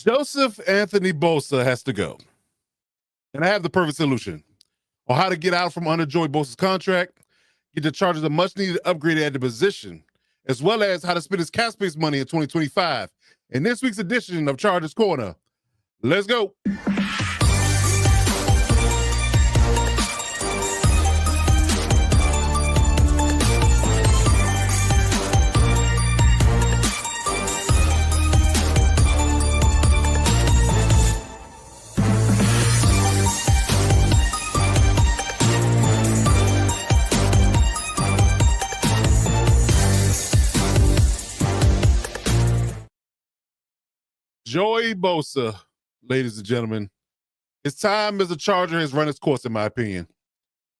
Joseph Anthony Bosa has to go. And I have the perfect solution on how to get out from under Joey Bosa's contract, get the Chargers a much needed upgrade at the position, as well as how to spend his cap space money in 2025. In this week's edition of Chargers Corner, let's go. Joey Bosa, ladies and gentlemen, his time as a Charger has run its course, in my opinion.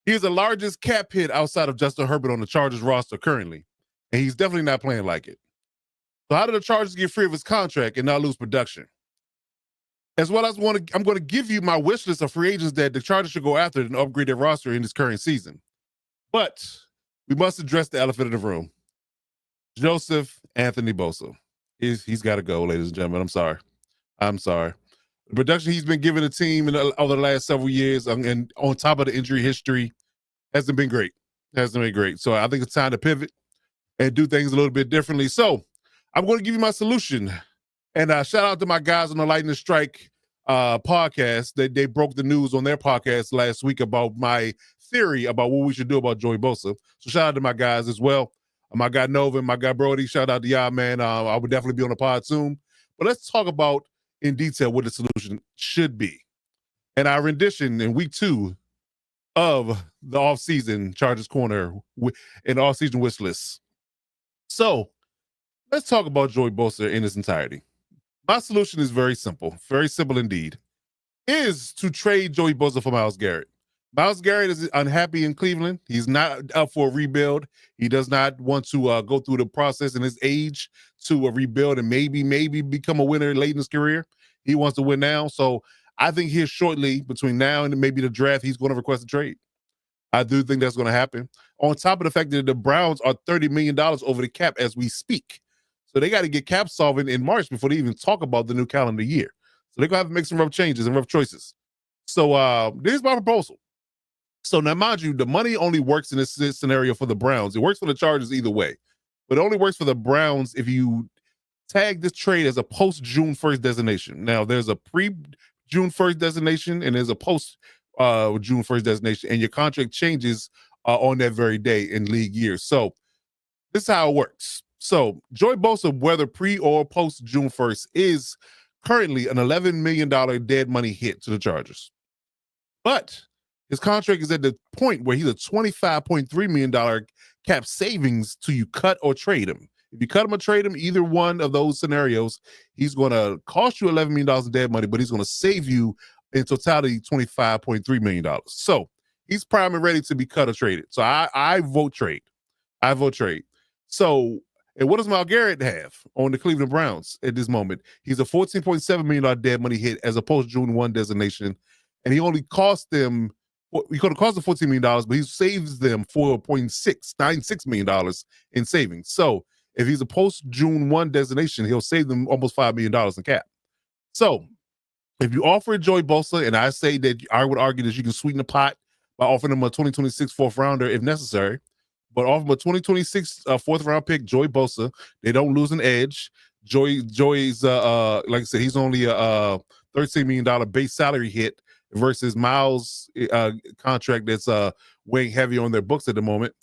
He is the largest cap hit outside of Justin Herbert on the Chargers roster currently, and he's definitely not playing like it. So how do the Chargers get free of his contract and not lose production? As well as I'm going to give you my wish list of free agents that the Chargers should go after and upgrade their roster in this current season. But we must address the elephant in the room. Joseph Anthony Bosa. He's got to go, ladies and gentlemen. I'm sorry. The production he's been giving the team over the last several years, and on top of the injury history, hasn't been great. So I think it's time to pivot and do things a little bit differently. So I'm going to give you my solution. And shout out to my guys on the Lightning Strike podcast. They broke the news on their podcast last week about my theory about what we should do about Joey Bosa. So shout out to my guys as well. My guy Nova and my guy Brody, shout out to y'all, man. I would definitely be on the pod soon. But let's talk about in detail what the solution should be. And our rendition in week 2 of the offseason Chargers Corner and offseason wish list. So let's talk about Joey Bosa in its entirety. My solution is very simple indeed, is to trade Joey Bosa for Myles Garrett. Myles Garrett is unhappy in Cleveland. He's not up for a rebuild. He does not want to go through the process in his age to rebuild and maybe become a winner late in his career. He wants to win now. So I think here shortly, between now and maybe the draft, he's going to request a trade. I do think that's going to happen. On top of the fact that the Browns are $30 million over the cap as we speak. So they got to get cap solving in March before they even talk about the new calendar year. So they're going to have to make some rough changes and rough choices. So this is my proposal. So now, mind you, the money only works in this scenario for the Browns. It works for the Chargers either way, but it only works for the Browns if you tag this trade as a post-June 1st designation. Now, there's a pre-June 1st designation and there's a post-June 1st designation, and your contract changes on that very day in league years. So this is how it works. So Joey Bosa, whether pre or post-June 1st, is currently an $11 million dead money hit to the Chargers. But his contract is at the point where he's a $25.3 million cap savings till you cut or trade him. If you cut him or trade him, either one of those scenarios, he's going to cost you $11 million in dead money, but he's going to save you in totality $25.3 million. So he's prime and ready to be cut or traded. So I vote trade. So, and what does Myles Garrett have on the Cleveland Browns at this moment? He's a $14.7 million dead money hit as a post-June 1 designation, and he only cost them. Well, he could have cost them $14 million, but he saves them $4.96 million in savings. So if he's a post-June 1 designation, he'll save them almost $5 million in cap. So if you offer Joey Bosa, and I say that I would argue that you can sweeten the pot by offering him a 2026 fourth rounder if necessary, but offer him a 2026 fourth round pick, Joey Bosa. They don't lose an edge. Joey's, like I said, he's only a $13 million base salary hit versus Myles' contract that's weighing heavy on their books at the moment.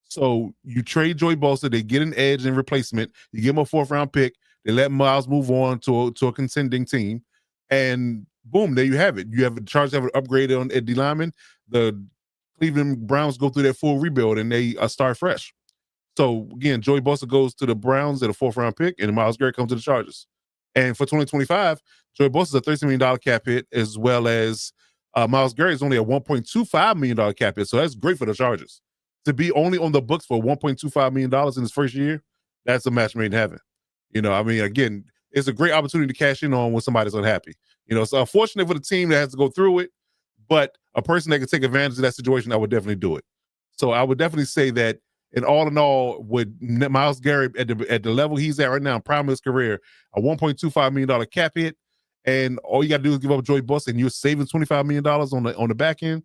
So you trade Joey Bosa, they get an edge in replacement. You give him a fourth round pick. They let Myles move on to a contending team, and boom, there you have it. You have a Chargers have an upgrade on at D lineman. The Cleveland Browns go through their full rebuild and they start fresh. So again, Joey Bosa goes to the Browns at a fourth round pick, and Myles Garrett comes to the Chargers. And for 2025, Joey Bosa is a $13 million cap hit, as well as Myles Garrett is only a $1.25 million cap hit. So that's great for the Chargers. To be only on the books for $1.25 million in his first year, that's a match made in heaven. You know, I mean, again, it's a great opportunity to cash in on when somebody's unhappy. You know, it's unfortunate for the team that has to go through it, but a person that can take advantage of that situation, I would definitely do it. So I would definitely say that in all, with Myles Garrett at the level he's at right now, prime of his career, a $1.25 million cap hit, and all you got to do is give up Joey Bosa, and you're saving $25 million on the back end.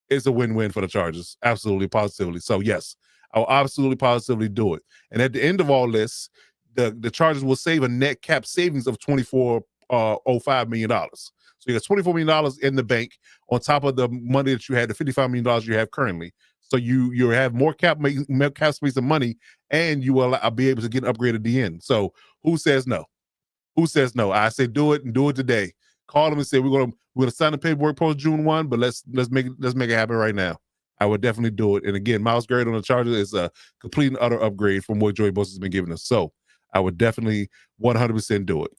It's a win-win for the Chargers. Absolutely, positively. So yes, I'll absolutely positively do it. And at the end of all this, the Chargers will save a net cap savings of $24.05 million. So you got $24 million in the bank on top of the money that you had, the $55 million you have currently. So you have more cap space and money, and you will be able to get an upgrade at the end. So who says no? Who says no? I say do it, and do it today. Call them and say we're gonna sign the paperwork post June 1, but let's make it happen right now. I would definitely do it. And again, Myles Garrett on the Chargers is a complete and utter upgrade from what Joey Bosa has been giving us. So I would definitely 100% do it.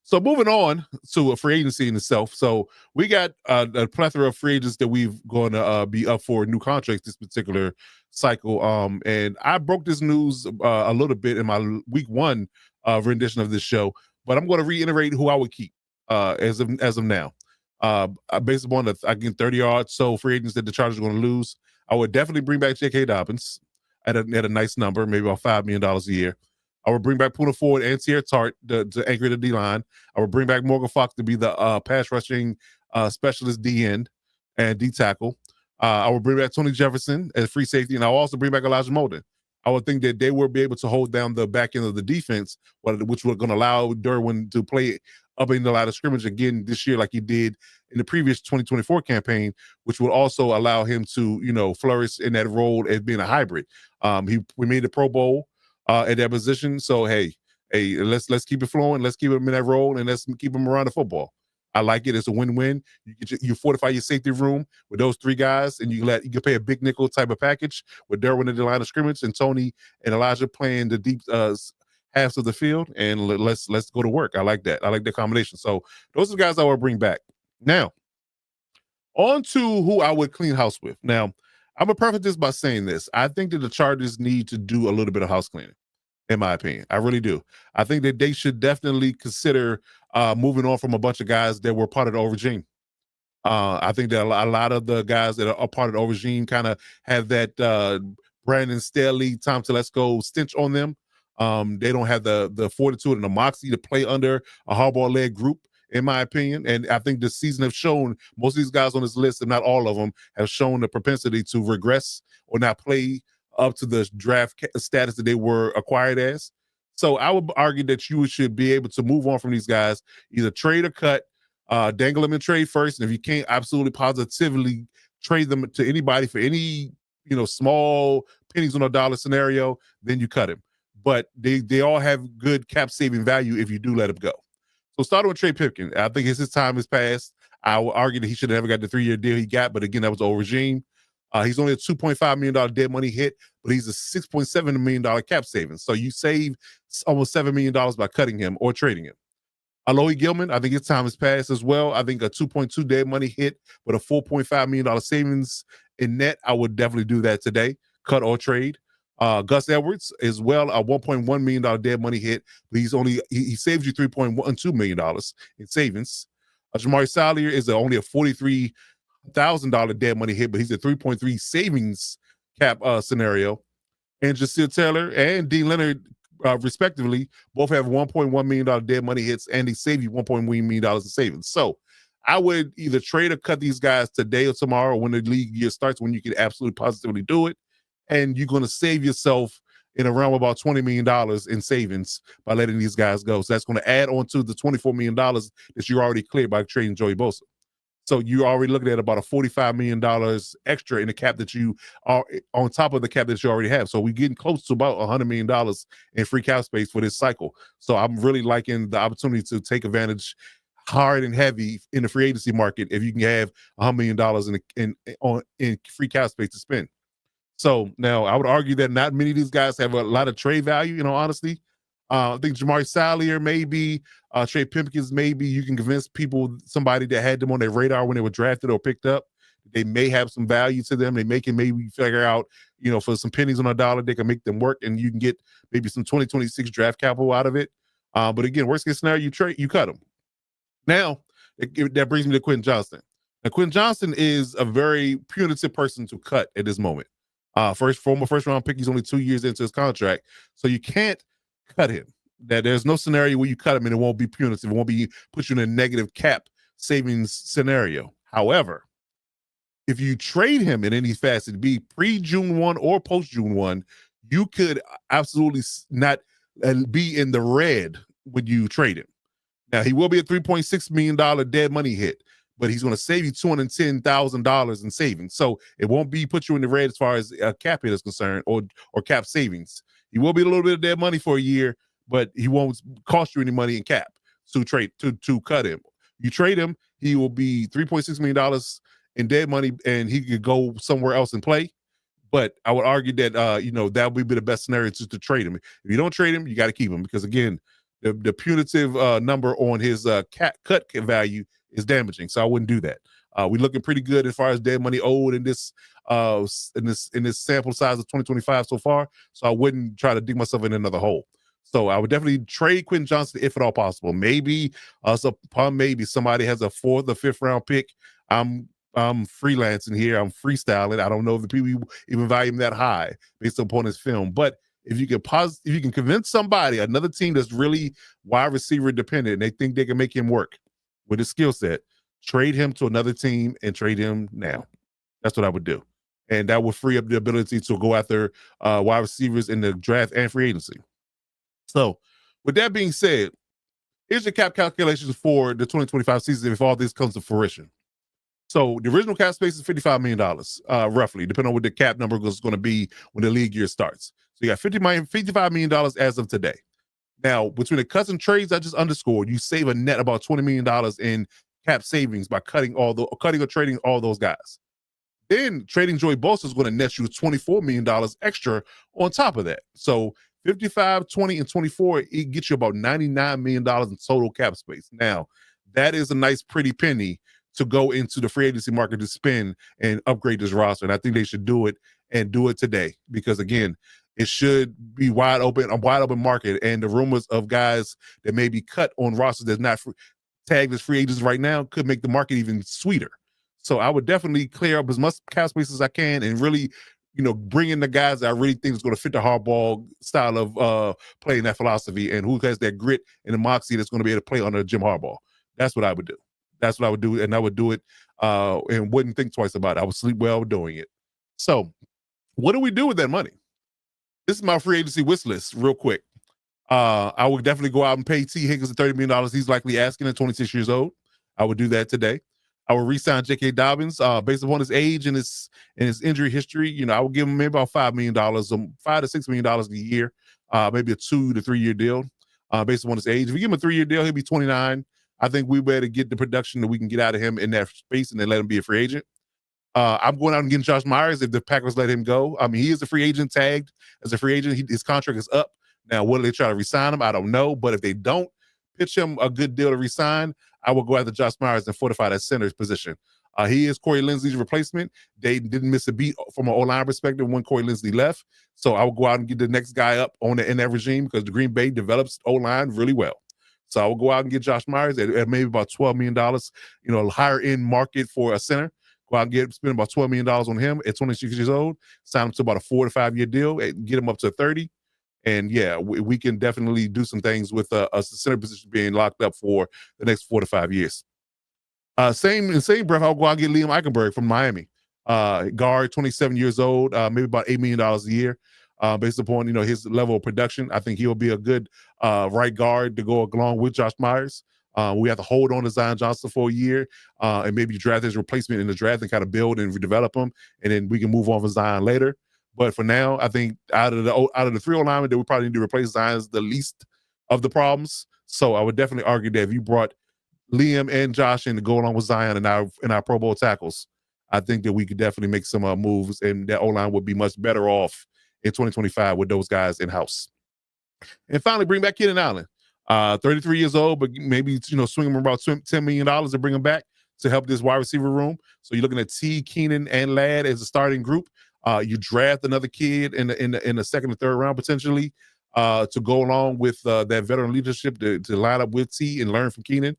So moving on to a free agency in itself. So we got a plethora of free agents that we've going to be up for new contracts this particular cycle. And I broke this news a little bit in my week 1 rendition of this show, but I'm going to reiterate who I would keep as of now. Based upon the again 30 yards so free agents that the Chargers are going to lose, I would definitely bring back J.K. Dobbins at a nice number, maybe about $5 million a year. I would bring back Puna Ford and Sierra Tart to anchor the D line. I would bring back Morgan Fox to be the pass rushing specialist D end and D tackle. I would bring back Tony Jefferson as free safety, and I'll also bring back Elijah Molden. I would think that they will be able to hold down the back end of the defense, which was going to allow Derwin to play up in the line of scrimmage again this year, like he did in the previous 2024 campaign, which would also allow him to, flourish in that role as being a hybrid. We made the Pro Bowl at that position, so hey, let's keep it flowing, let's keep him in that role, and let's keep him around the football. I like it. It's a win-win. You fortify your safety room with those 3 guys, and you can pay a big nickel type of package with Derwin in the line of scrimmage and Tony and Elijah playing the deep halves of the field, and let's go to work. I like that. I like the combination. So those are the guys I would bring back. Now, on to who I would clean house with. Now, I'm gonna preface this by saying this. I think that the Chargers need to do a little bit of house cleaning, in my opinion. I really do. I think that they should definitely consider moving on from a bunch of guys that were part of the old regime. I think that a lot of the guys that are part of the old regime kind of have that Brandon Staley, Tom Telesco stench on them. They don't have the fortitude and the moxie to play under a Harbaugh-led group, in my opinion. And I think this season have shown most of these guys on this list, if not all of them, have shown the propensity to regress or not play up to the draft status that they were acquired as. So I would argue that you should be able to move on from these guys, either trade or cut, dangle them in trade first. And if you can't absolutely positively trade them to anybody for any, small pennies on a dollar scenario, then you cut him. But they all have good cap saving value if you do let him go. So starting with Trey Pipkin, I think his time has passed. I would argue that he should have never got the 3-year deal he got, but again, that was the old regime. He's only a $2.5 million dead money hit, but he's a $6.7 million cap savings. So you save almost $7 million by cutting him or trading him. Alohi Gilman, I think his time has passed as well. I think a 2.2 dead money hit, but a $4.5 million savings in net. I would definitely do that today, cut or trade. Gus Edwards as well, a $1.1 million dead money hit, but he saves you $3.12 million in savings. Jamari Sallier is only a $43,000 dead money hit, but he's a 3.3 savings cap scenario. And Jaseel Taylor and Dean Leonard, respectively, both have $1.1 million dead money hits, and they save you $1.1 million in savings. So I would either trade or cut these guys today or tomorrow when the league year starts, when you can absolutely positively do it. And you're going to save yourself in around about $20 million in savings by letting these guys go. So that's going to add on to the $24 million that you already cleared by trading Joey Bosa. So you're already looking at about a $45 million extra in the cap that you are on top of the cap that you already have. So we're getting close to about $100 million in free cap space for this cycle. So I'm really liking the opportunity to take advantage hard and heavy in the free agency market if you can have $100 million in free cap space to spend. So now I would argue that not many of these guys have a lot of trade value, honestly. I think Jamari Sallier, maybe, Trey Pipkins, maybe you can convince somebody that had them on their radar when they were drafted or picked up, they may have some value to them. They can maybe figure out, for some pennies on a dollar, they can make them work and you can get maybe some 2026 draft capital out of it. But again, worst case scenario, you cut them. Now, that brings me to Quentin Johnston. Now, Quentin Johnston is a very punitive person to cut at this moment. Former first round pick. He's only 2 years into his contract, so you can't cut him. that there's no scenario where you cut him and it won't be punitive. It won't be put you in a negative cap savings scenario. However, if you trade him in any facet, be pre June 1 or post June 1, you could absolutely not be in the red when you trade him. Now, he will be a $3.6 million dead money hit, but he's going to save you $210,000 in savings. So it won't be put you in the red as far as cap hit is concerned, or cap savings. He will be a little bit of dead money for a year, but he won't cost you any money in cap to cut him. You trade him, he will be $3.6 million in dead money, and he could go somewhere else and play. But I would argue that that would be the best scenario to trade him. If you don't trade him, you got to keep him, because again, the punitive number on his cut value is damaging. So I wouldn't do that. We're looking pretty good as far as dead money owed in this sample size of 2025 so far. So I wouldn't try to dig myself in another hole. So I would definitely trade Quentin Johnston if at all possible. Maybe maybe somebody has a 4th or 5th round pick. I'm freelancing here. I'm freestyling. I don't know if the people even value him that high based upon his film. But if you can convince somebody, another team that's really wide receiver dependent, and they think they can make him work with his skill set, trade him to another team and trade him now. That's what I would do. And that would free up the ability to go after wide receivers in the draft and free agency. So with that being said, here's your cap calculations for the 2025 season if all this comes to fruition. So the original cap space is $55 million, roughly, depending on what the cap number is going to be when the league year starts. So you got $55 million as of today. Now, between the cuts and trades I just underscored, you save a net about $20 million in cap savings by cutting or trading all those guys. Then trading Joey Bosa is going to net you $24 million extra on top of that. So 55, 20, and 24, it gets you about $99 million in total cap space. Now, that is a nice pretty penny to go into the free agency market to spend and upgrade this roster. And I think they should do it, and do it today, because again, it should be a wide open market. And the rumors of guys that may be cut on rosters that's not tagged as free agents right now could make the market even sweeter. So I would definitely clear up as much cap space as I can, and really, bring in the guys that I really think is going to fit the hardball style of playing that philosophy, and who has that grit and the moxie that's going to be able to play under Jim Harbaugh. That's what I would do. That's what I would do, and I would do it and wouldn't think twice about it. I would sleep well doing it. So what do we do with that money? This is my free agency wish list real quick. I would definitely go out and pay T. Higgins the $30 million he's likely asking at 26 years old. I would do that today. I would re-sign J.K. Dobbins based upon his age and his injury history. I would give him maybe about $5 million, $5 to $6 million a year, maybe a 2 to 3 year deal based upon his age. If we give him a 3-year deal, he'll be 29. I think we better get the production that we can get out of him in that space, and then let him be a free agent. I'm going out and getting Josh Myers if the Packers let him go. I mean, he is a free agent, tagged as a free agent. His contract is up. Now, whether they try to resign him, I don't know. But if they don't pitch him a good deal to resign, I will go after Josh Myers and fortify that center's position. He is Corey Linsley's replacement. They didn't miss a beat from an O-line perspective when Corey Linsley left. So I will go out and get the next guy up in that regime, because the Green Bay develops O-line really well. So I will go out and get Josh Myers at maybe about $12 million, higher end market for a center. Go out and spend about $12 million on him at 26 years old, sign him to about a 4 to 5 year deal, and get him up to 30. And yeah, we can definitely do some things with a center position being locked up for the next 4 to 5 years. Same breath, I'll go out and get Liam Eichenberg from Miami. Guard, 27 years old, maybe about $8 million a year. Based upon his level of production, I think he'll be a good right guard to go along with Josh Myers. We have to hold on to Zion Johnson for a year, and maybe draft his replacement in the draft and kind of build and develop him, and then we can move on for Zion later. But for now, I think out of the 3 linemen that we probably need to replace, Zion's the least of the problems. So I would definitely argue that if you brought Liam and Josh in to go along with Zion and our Pro Bowl tackles, I think that we could definitely make some moves, and that O-line would be much better off in 2025 with those guys in house. And finally, bring back Keenan Allen, 33 years old, but maybe swing him about $10 million to bring him back to help this wide receiver room. So you're looking at T, Keenan, and Ladd as a starting group. You draft another kid in the second or third round potentially to go along with that veteran leadership to line up with T and learn from Keenan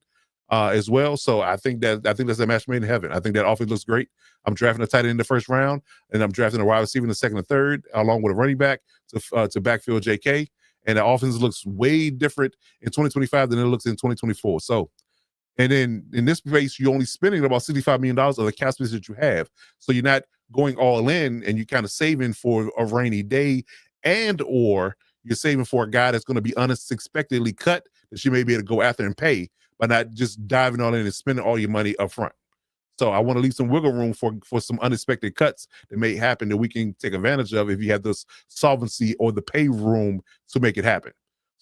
as well. So I think that's a match made in heaven. I think that offense looks great. I'm drafting a tight end in the first round, and I'm drafting a wide receiver in the second and third, along with a running back to backfill JK. and the offense looks way different in 2025 than it looks in 2024. So, and then in this space, you're only spending about $65 million of the cap space that you have. So you're not going all in, and you're kind of saving for a rainy day, and or you're saving for a guy that's going to be unexpectedly cut that you may be able to go after and pay by not just diving all in and spending all your money up front. So I want to leave some wiggle room for some unexpected cuts that may happen that we can take advantage of if you have this solvency or the pay room to make it happen.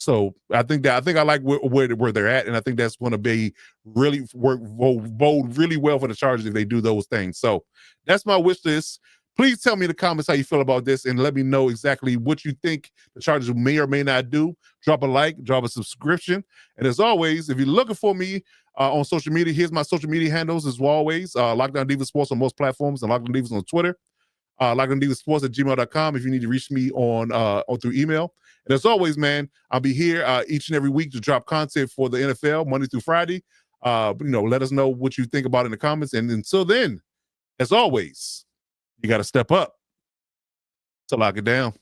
So I like where they're at, and I think that's going to be really bode really well for the Chargers if they do those things. So that's my wish list. Please tell me in the comments how you feel about this, and let me know exactly what you think the Chargers may or may not do. Drop a like, drop a subscription, and as always, if you're looking for me on social media, here's my social media handles as always. Lockdown Divas Sports on most platforms, and Lockdown Divas on Twitter. LockdownDivasSports at gmail.com if you need to reach me on or through email. And as always, man, I'll be here each and every week to drop content for the NFL Monday through Friday. Let us know what you think about it in the comments. And until then, as always, you got to step up to lock it down.